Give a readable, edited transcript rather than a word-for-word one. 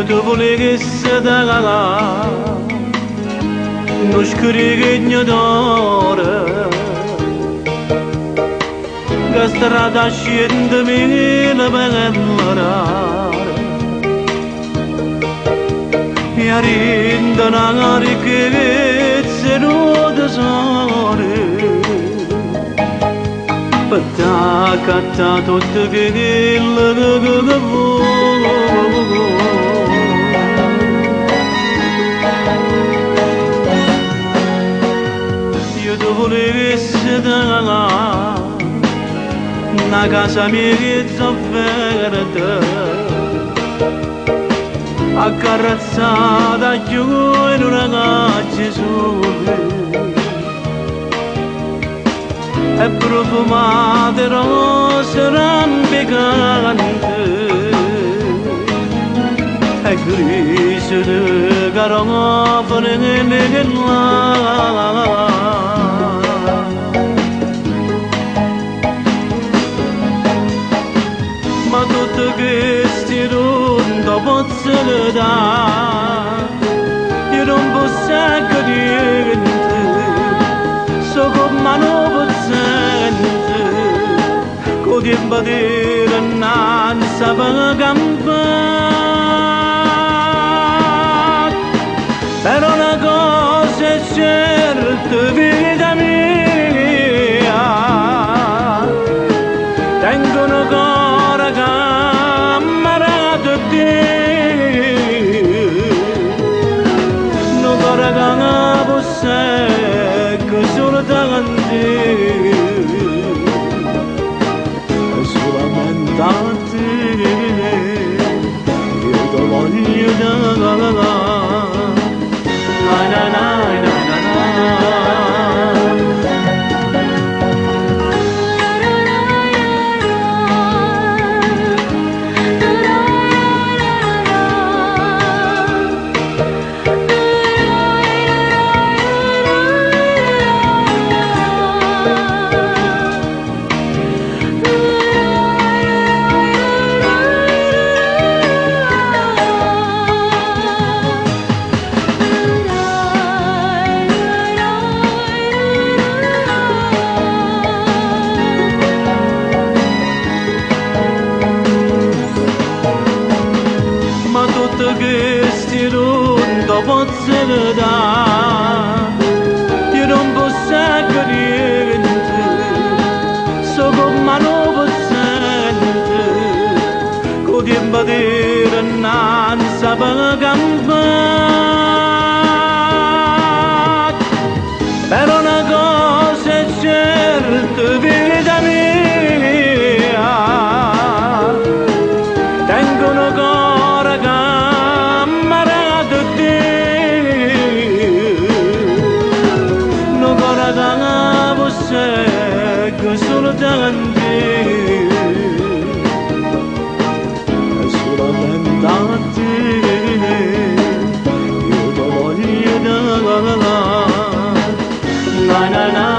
io ti volessi da non scrivi d'ora che strada scendemi la bella e rinda una ricchezza non tesoro per t'accatta tutto quello che vuoi. Io ti volessi da una casa mia zofferta accarezzata giù in una caccia sole e profumate rose rampicante e grigi di garofane nelle là. Ma tutti questi non posso dare, io non posso cadere, so come non posso niente, con tempo di renanza per campare. Però una cosa è certa, vita mia, tengo una cuore cammarato te, non cuore che non posseggo solo da te, solamente a te, io ti voglio da. Questi non posso dare, io non posso niente, so come non posso niente, con tempo di renanza per campare. Però una cosa è certa, vita mia, tengo una cuore cammarato te, non cuore che non posseggo solo da te, solamente a te, io ti voglio da. Na na na.